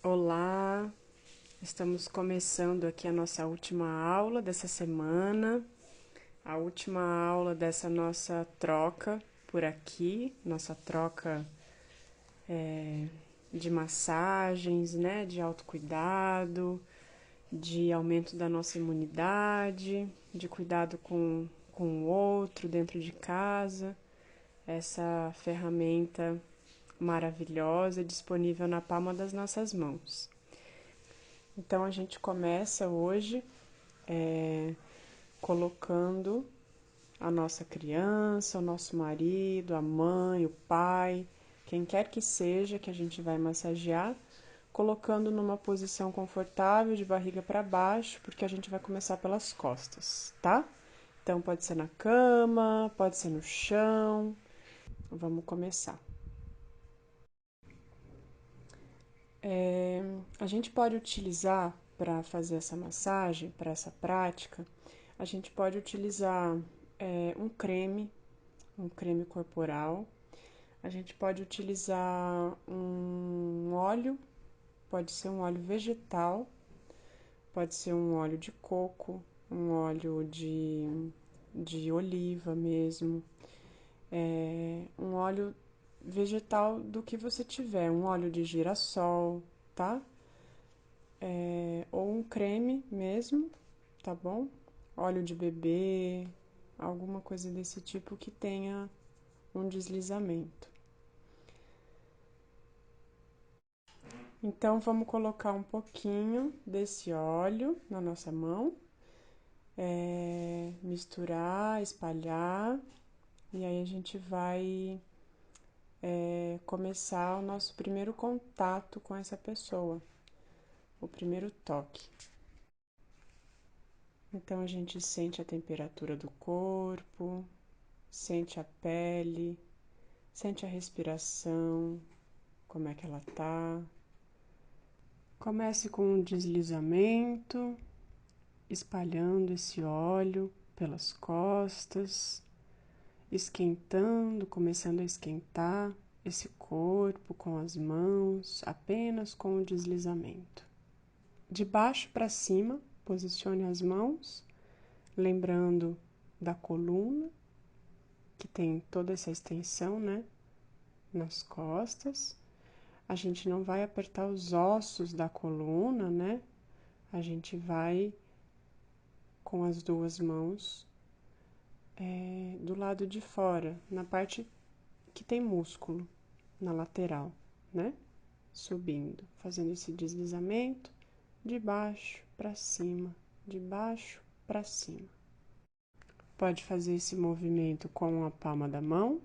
Olá, estamos começando aqui a nossa última aula dessa semana, a última aula dessa nossa troca por aqui, nossa troca de massagens, né, de autocuidado, de aumento da nossa imunidade, de cuidado com o outro dentro de casa, essa ferramenta maravilhosa disponível na palma das nossas mãos. Então a gente começa hoje colocando a nossa criança, o nosso marido, a mãe, o pai, quem quer que seja que a gente vai massagear, colocando numa posição confortável de barriga para baixo, porque a gente vai começar pelas costas, tá? Então pode ser na cama, pode ser no chão. Vamos começar. A gente pode utilizar para fazer essa massagem, para essa prática, a gente pode utilizar um creme corporal. A gente pode utilizar um óleo, pode ser um óleo vegetal, pode ser um óleo de coco, um óleo de oliva mesmo, um óleo vegetal do que você tiver, um óleo de girassol, tá? Ou um creme mesmo, tá bom? Óleo de bebê, alguma coisa desse tipo que tenha um deslizamento. Então, vamos colocar um pouquinho desse óleo na nossa mão, misturar, espalhar, e aí a gente vai começar o nosso primeiro contato com essa pessoa, o primeiro toque. Então, a gente sente a temperatura do corpo, sente a pele, sente a respiração, como é que ela tá. Comece com um deslizamento, espalhando esse óleo pelas costas, esquentando, começando a esquentar esse corpo com as mãos, apenas com o deslizamento. De baixo para cima, posicione as mãos, lembrando da coluna, que tem toda essa extensão, né, nas costas. A gente não vai apertar os ossos da coluna, né? A gente vai com as duas mãos do lado de fora, na parte que tem músculo, na lateral, né? Subindo, fazendo esse deslizamento de baixo para cima, de baixo para cima. Pode fazer esse movimento com a palma da mão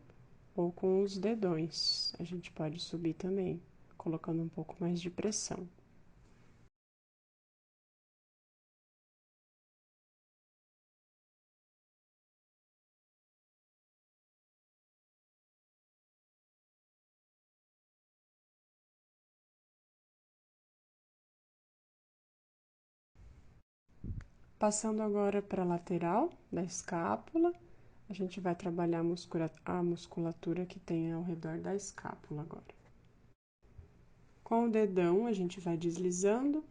ou com os dedões. A gente pode subir também, colocando um pouco mais de pressão. Passando agora para a lateral da escápula, a gente vai trabalhar a musculatura que tem ao redor da escápula agora. Com o dedão, a gente vai deslizando,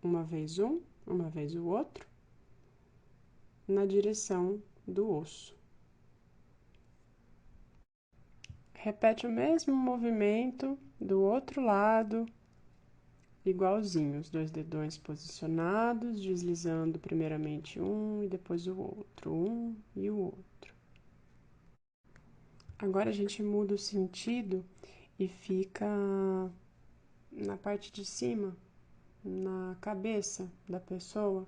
uma vez uma vez o outro, na direção do osso. Repete o mesmo movimento do outro lado, igualzinho, os dois dedões posicionados, deslizando primeiramente um e depois o outro, um e o outro. Agora a gente muda o sentido e fica na parte de cima, na cabeça da pessoa.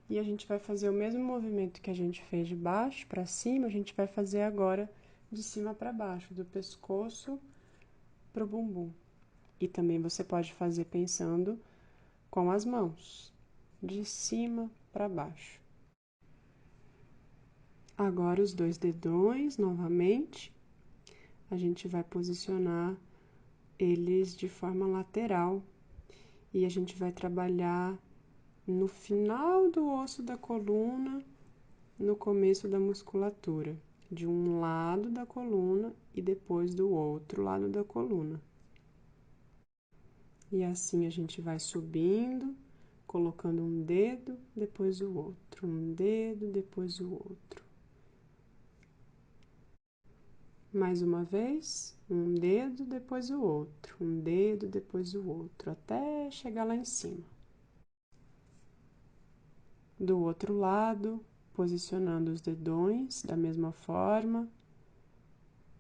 E a gente vai fazer o mesmo movimento que a gente fez de baixo para cima, a gente vai fazer agora de cima para baixo, do pescoço para o bumbum. E também você pode fazer pensando com as mãos, de cima para baixo. Agora os dois dedões novamente, a gente vai posicionar eles de forma lateral e a gente vai trabalhar no final do osso da coluna, no começo da musculatura, de um lado da coluna e depois do outro lado da coluna. E assim a gente vai subindo, colocando um dedo, depois o outro, um dedo, depois o outro. Mais uma vez, um dedo, depois o outro, um dedo, depois o outro, até chegar lá em cima. Do outro lado, posicionando os dedões da mesma forma,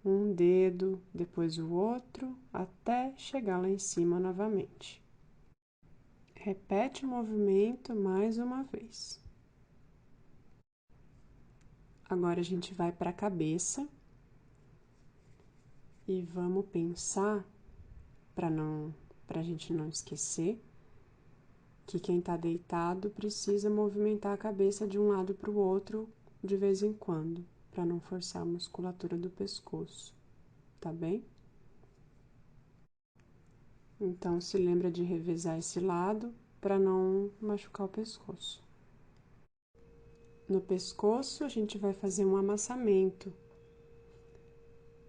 um dedo, depois o outro, até chegar lá em cima novamente. Repete o movimento mais uma vez. Agora a gente vai para a cabeça e vamos pensar, para a gente não esquecer, que quem está deitado precisa movimentar a cabeça de um lado para o outro de vez em quando, para não forçar a musculatura do pescoço, tá bem? Então, se lembra de revezar esse lado para não machucar o pescoço. No pescoço, a gente vai fazer um amassamento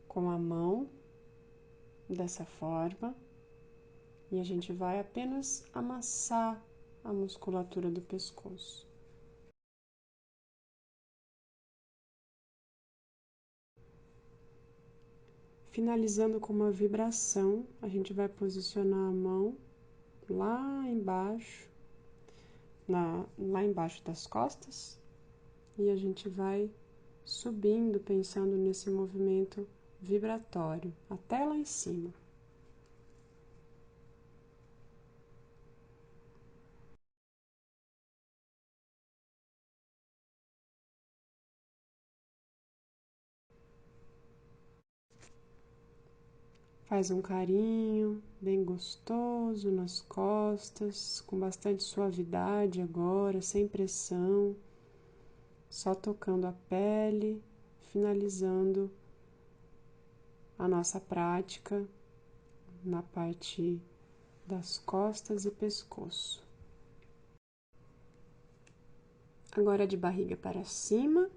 com a mão, dessa forma, e a gente vai apenas amassar a musculatura do pescoço. Finalizando com uma vibração, a gente vai posicionar a mão lá embaixo, lá embaixo das costas, e a gente vai subindo, pensando nesse movimento vibratório, até lá em cima. Faz um carinho bem gostoso nas costas, com bastante suavidade agora, sem pressão, só tocando a pele, finalizando a nossa prática na parte das costas e pescoço. Agora de barriga para cima,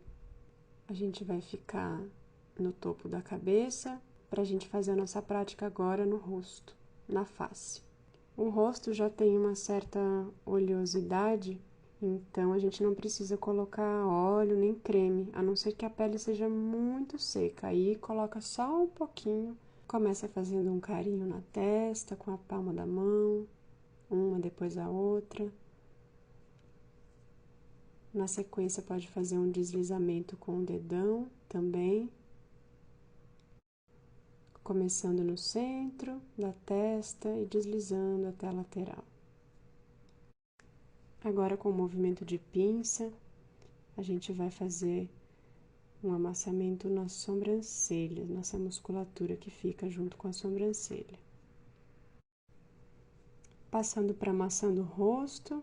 a gente vai ficar no topo da cabeça para a gente fazer a nossa prática agora no rosto, na face. O rosto já tem uma certa oleosidade, então a gente não precisa colocar óleo nem creme, a não ser que a pele seja muito seca. Aí coloca só um pouquinho, começa fazendo um carinho na testa com a palma da mão, uma depois a outra. Na sequência pode fazer um deslizamento com o dedão também, começando no centro da testa e deslizando até a lateral. Agora, com o movimento de pinça, a gente vai fazer um amassamento nas sobrancelhas, nessa musculatura que fica junto com a sobrancelha. Passando para amassando o rosto,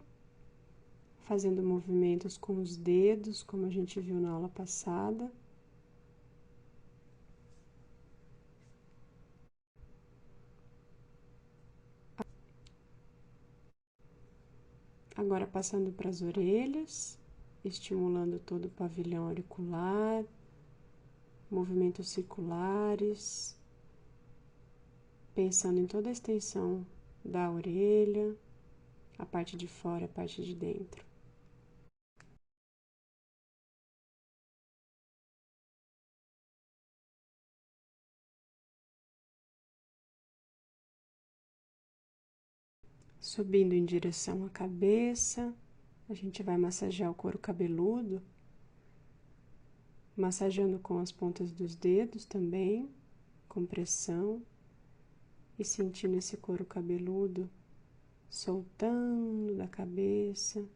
fazendo movimentos com os dedos, como a gente viu na aula passada. Agora passando para as orelhas, estimulando todo o pavilhão auricular, movimentos circulares, pensando em toda a extensão da orelha, a parte de fora, a parte de dentro. Subindo em direção à cabeça, a gente vai massagear o couro cabeludo, massageando com as pontas dos dedos também, com pressão, e sentindo esse couro cabeludo soltando da cabeça.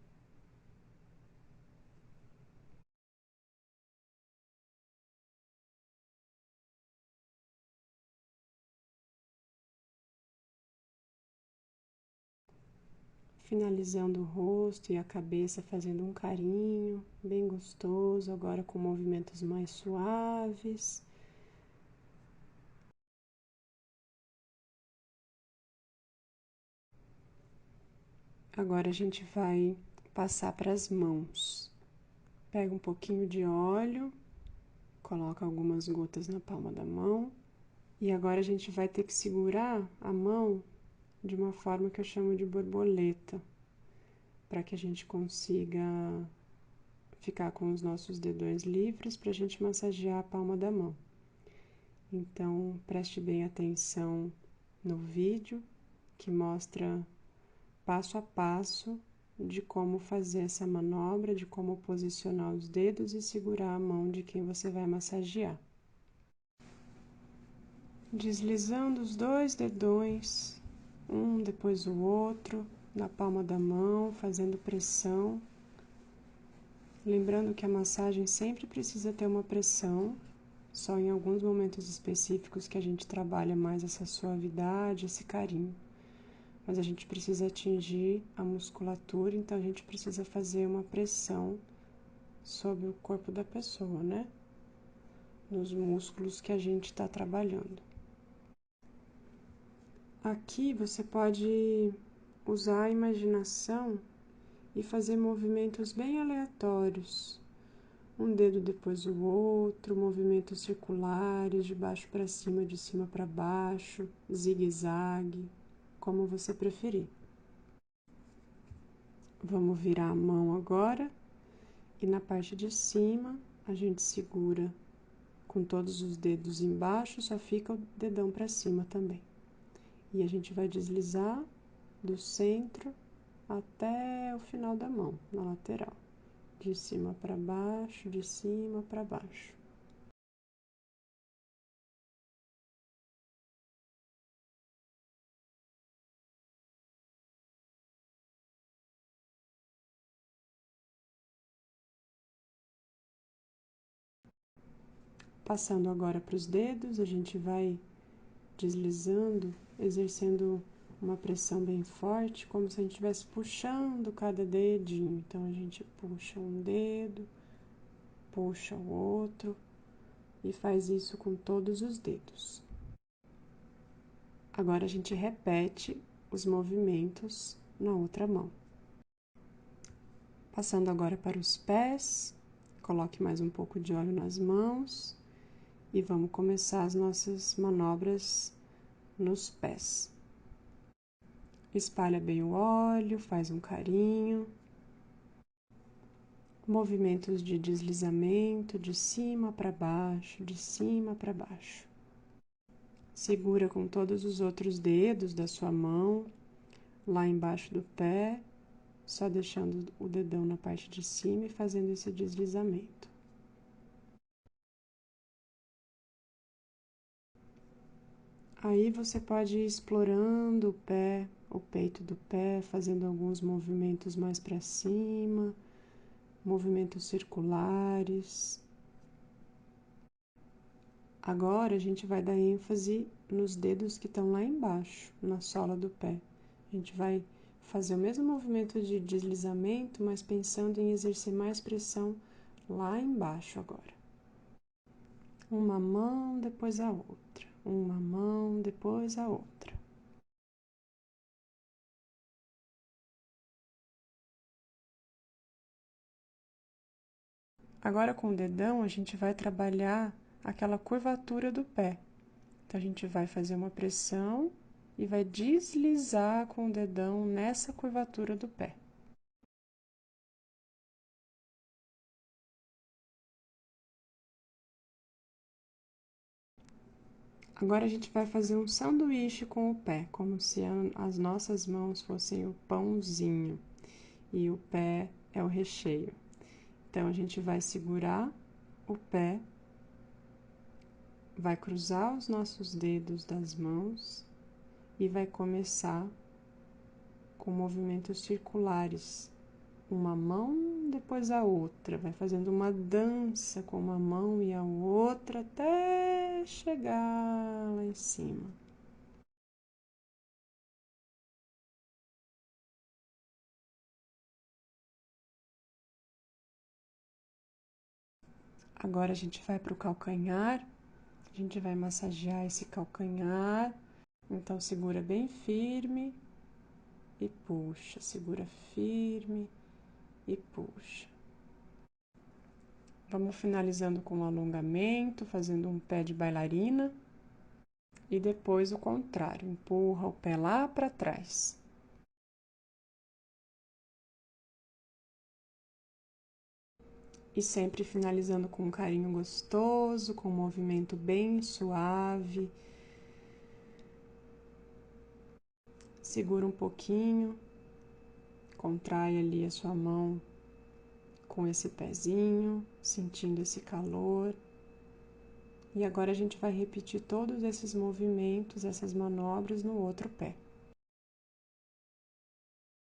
Finalizando o rosto e a cabeça, fazendo um carinho bem gostoso, agora com movimentos mais suaves. Agora a gente vai passar para as mãos. Pega um pouquinho de óleo, coloca algumas gotas na palma da mão e agora a gente vai ter que segurar a mão de uma forma que eu chamo de borboleta, para que a gente consiga ficar com os nossos dedões livres para a gente massagear a palma da mão. Então, preste bem atenção no vídeo que mostra passo a passo de como fazer essa manobra, de como posicionar os dedos e segurar a mão de quem você vai massagear. Deslizando os dois dedões, um depois o outro, na palma da mão, fazendo pressão. Lembrando que a massagem sempre precisa ter uma pressão, só em alguns momentos específicos que a gente trabalha mais essa suavidade, esse carinho. Mas a gente precisa atingir a musculatura, então a gente precisa fazer uma pressão sobre o corpo da pessoa, né? Nos músculos que a gente está trabalhando. Aqui você pode usar a imaginação e fazer movimentos bem aleatórios. Um dedo depois o outro, movimentos circulares, de baixo para cima, de cima para baixo, zigue-zague, como você preferir. Vamos virar a mão agora e na parte de cima a gente segura com todos os dedos embaixo, só fica o dedão para cima também. E a gente vai deslizar do centro até o final da mão, na lateral. De cima para baixo, de cima para baixo. Passando agora para os dedos, a gente vai deslizando, exercendo uma pressão bem forte, como se a gente estivesse puxando cada dedinho. Então, a gente puxa um dedo, puxa o outro e faz isso com todos os dedos. Agora, a gente repete os movimentos na outra mão. Passando agora para os pés, coloque mais um pouco de óleo nas mãos e vamos começar as nossas manobras nos pés. Espalha bem o óleo, faz um carinho. Movimentos de deslizamento de cima para baixo, de cima para baixo. Segura com todos os outros dedos da sua mão lá embaixo do pé, só deixando o dedão na parte de cima e fazendo esse deslizamento. Aí você pode ir explorando o pé, o peito do pé, fazendo alguns movimentos mais para cima, movimentos circulares. Agora a gente vai dar ênfase nos dedos que estão lá embaixo, na sola do pé. A gente vai fazer o mesmo movimento de deslizamento, mas pensando em exercer mais pressão lá embaixo agora. Uma mão, depois a outra. Uma mão, depois a outra. Agora com o dedão a gente vai trabalhar aquela curvatura do pé. Então a gente vai fazer uma pressão e vai deslizar com o dedão nessa curvatura do pé. Agora a gente vai fazer um sanduíche com o pé, como se as nossas mãos fossem o pãozinho e o pé é o recheio. Então a gente vai segurar o pé, vai cruzar os nossos dedos das mãos e vai começar com movimentos circulares. Uma mão, depois a outra, vai fazendo uma dança com uma mão e a outra até chegar lá em cima. Agora a gente vai para o calcanhar, a gente vai massagear esse calcanhar. Então segura bem firme e puxa, segura firme e puxa. Vamos finalizando com um alongamento, fazendo um pé de bailarina. E depois o contrário, empurra o pé lá para trás. E sempre finalizando com um carinho gostoso, com um movimento bem suave. Segura um pouquinho, contrai ali a sua mão com esse pezinho, sentindo esse calor. E agora a gente vai repetir todos esses movimentos, essas manobras no outro pé.